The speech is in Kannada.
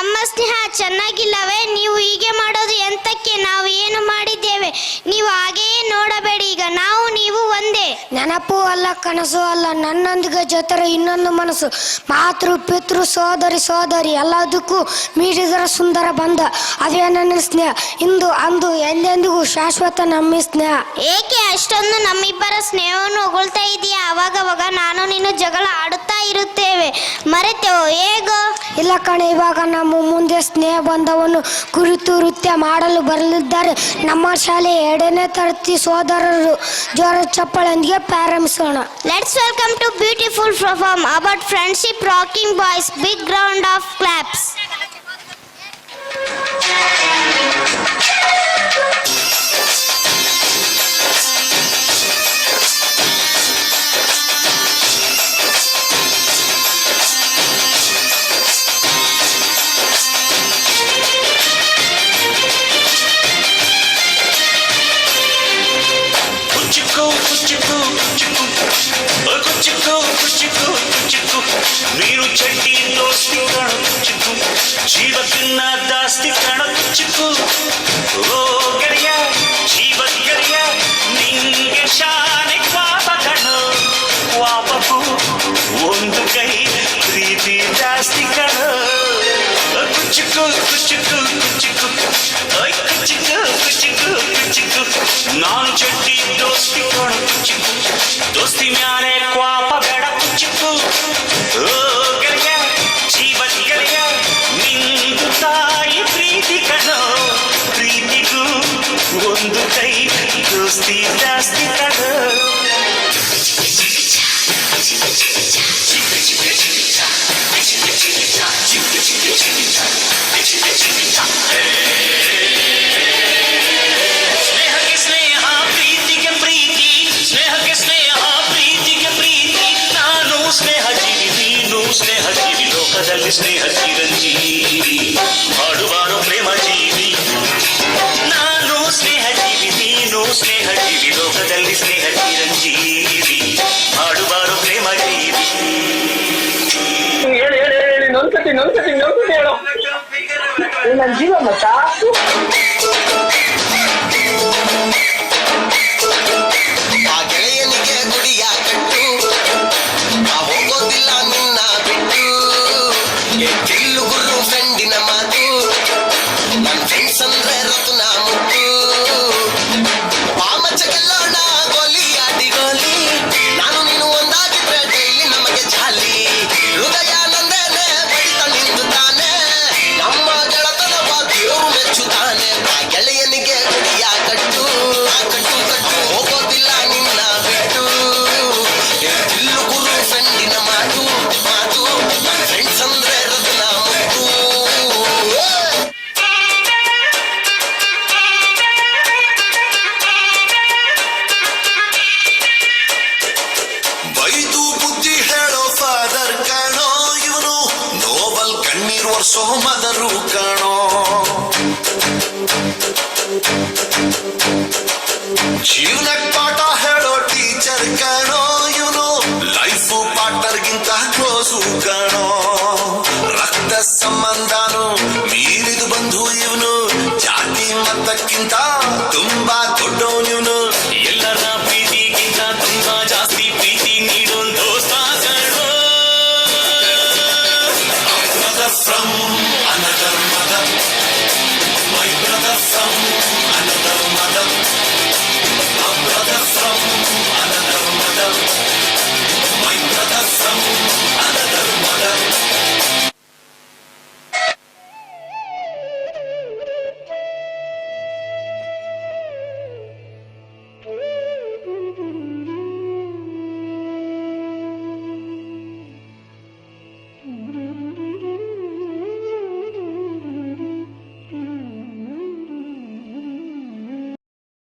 ನಮ್ಮ ಸ್ನೇಹ ಚೆನ್ನಾಗಿಲ್ಲವೇ? ನೀವು ಹೀಗೆ ಮಾಡೋದು ಎಂತಕ್ಕೆ? ನಾವು ಏನು ಮಾಡಿದ್ದೇವೆ? ನೀವು ಹಾಗೆಯೇ ನೋಡಬೇಡಿ. ಈಗ ನಾವು ನೀವು ಒಂದೇ. ನೆನಪು ಅಲ್ಲ, ಕನಸು ಅಲ್ಲ, ನನ್ನೊಂದಿಗೆ ಜೊತೆರೆ ಇನ್ನೊಂದು ಮನಸ್ಸು. ಮಾತೃ ಪಿತೃ ಸೋದರಿ ಸೋದರಿ ಎಲ್ಲದಕ್ಕೂ ಮೀರಿದರ ಸುಂದರ ಬಂಧ. ಅದೇ ನನ್ನ ಸ್ನೇಹ. ಇಂದು ಅಂದು ಎಂದೆಂದಿಗೂ ಶಾಶ್ವತ ನಮ್ಮ ಸ್ನೇಹ. ಏಕೆ ಅಷ್ಟೊಂದು ನಮ್ಮಿಬ್ಬರ ಸ್ನೇಹವನ್ನು ಹೊಗಳ್ತಾ ಇದೆಯಾ? ಅವಾಗವಾಗ ನಾನು ನೀನು ಜಗಳ ಆಡುತ್ತಾ ಇರುತ್ತೇವೆ, ಮರೆತೆವು ಹೇಗೋ? ಇಲ್ಲ ಕಣೆ, ಇವಾಗ ನಮ್ಮ ಮುಂದೆ ಸ್ನೇಹ ಬಂಧವನ್ನು ಕುರಿತು ನೃತ್ಯ ಮಾಡಲು ಬರಲಿದ್ದಾರೆ ನಮ್ಮ ಶಾಲೆಯ 2ನೇ ತರಗತಿ ಸೋದರರು. ಜೋರ ಚಪ್ಪಳೊಂದಿಗೆ ಪ್ರಾರಂಭಿಸೋಣ. Let's welcome to beautiful perform about friendship rocking boys. Big round of claps. ನೀನು ಚಡ್ಡಿ ದೋಸ್ತಿ ಕಣ ಚಿಕ್ಕು, ಜೀವಕ್ಕಿನ್ನ ಜಾಸ್ತಿ ಕಣ ಚಿಕ್ಕು. ಓ ಗೆಳೆಯ ಜೀವದ ಗೆಳೆಯ, ನಿಂಗೆ ಶಾನೆ ಪಾಪ ಕಣ. ಪಾಪಕ್ಕೂ ಒಂದು ಕೈ ಪ್ರೀತಿ ಜಾಸ್ತಿ ಕಣ. ಕುಚಿಕ್ಕು ಕುಚಿಕ್ಕು ಕುಚಿಕ್ಕು, ಕುಚಿಕ್ಕು ಕುಚಿಕ್ಕು ಕುಚಿಕ್ಕು. ನಾನು ಚಡ್ಡಿ ದೋಸ್ತಿ ಕಣ ಕುಚಿಕ್ಕು, ದೋಸ್ತಿ ಮ್ಯಾಲೆ ಕ್ವಾಪ ಬೇಡ ಕುಚಿಕ್ಕು. ಓ ಗೆಳೆಯ ಜೀವದ ಗೆಳೆಯ, ನಿಂದು ತಾಯಿ ಪ್ರೀತಿ ಕಣೋ. ಪ್ರೀತಿಗೂ ಒಂದು ಕೈ ದೋಸ್ತಿ ಜಾಸ್ತಿ ಕಣೋ. ಸ್ನೇಹಕ್ಕೆ ಸ್ನೇಹ, ಪ್ರೀತಿಗೆ ಪ್ರೀತಿ, ಸ್ನೇಹಕ್ಕೆ ಸ್ನೇಹ, ಪ್ರೀತಿಗೆ ಪ್ರೀತಿ. ನಾನು ಸ್ನೇಹ ಜೀವಿ, ನೀನು ಸ್ನೇಹ ಜೀವಿ, ಲೋಕದಲ್ಲಿ ಸ್ನೇಹ ಚಿರಂಜೀವಿ. ಹಾಡುವಾರು ಪ್ರೇಮ ಜೀವಿ. ನಾನು ಸ್ನೇಹ ಜೀವಿ, ನೀನು ಸ್ನೇಹ ಜೀವಿ, ಲೋಕದಲ್ಲಿ ಸ್ನೇಹ ಚಿರಂಜೀವಿ. ಹಾಡುವಾರು ಪ್ರೇಮ ಜೀವಿ. ನೊಂದ್ಸತಿ ಹೇಳು. ನನ್ನ ಜೀವ ಮತ್ತ ಆ ಗೆಳೆಯನಿಗೆ ಗುಡಿಯ ಕಟ್ಟು, ನಾ ಹೋಗೋದಿಲ್ಲ ನಿನ್ನ ಬಿಟ್ಟು. ತಿಲ್ಲು ಗುರು ಫ್ರೆಂಡಿನ ಮಾತು, ನನ್ನ ಫ್ರೆಂಡ್ಸ್ ಅಂದ್ರೆ ರತ್ನ ಮುಟ್ಟು. ಪಾಮಚ್ಚ ಗೆಲ್ಲೋಣ ಗೋಲಿ ಆಡಿ ಗೋಲಿ, ನಾನು ನೀನು ಒಂದಾಗಿದ್ರೆ ಡೈಲಿ ನಮಗೆ ಜಾಲಿ. ಹೃದಯ ನಂದೇನೆ ಬಡಿತ ನಿಂದು ತಾನೆ, ನಮ್ಮ ಗೆಳತನವ ದೇವರು ಮೆಚ್ಚುತ್ತಾನೆ. ಆ ಗೆಳೆಯನಿಗೆ ಗುಡಿಯ ಕಟ್ಟು, ಕಟ್ಟು ಕಟ್ಟು, ಹೋಗೋದಿಲ್ಲ ನಿನ್ನ ಬಿಟ್ಟು. ತಿಲ್ಲು ಗುರು ಫ್ರೆಂಡಿನ ಮಾತು ಮಾತು, ನನ್ನ ಫ್ರೆಂಡ್ಸ್ ಅಂದ್ರೆ ರತ್ನ ಮುಟ್ಟು. ಬೈದು ಬುದ್ಧಿ ಹೇಳೋ ಫಾದರ್ ಕಾಣೋ, ಇವನು ನೋಬಲ್ ಕಣ್ಣೀರ್ ವರ್ಷೋ ಮದರು ಕಾಣೋ. ಜೀವನಕ್ಕೆ ಪಾಠ ಹೇಳೋ ಟೀಚರ್ ಕಾಣೋ, ಇವನು ಲೈಫು ಪಾರ್ಟ್ನರ್ಗಿಂತ ಕ್ಲೋಸು ಕಾಣೋ.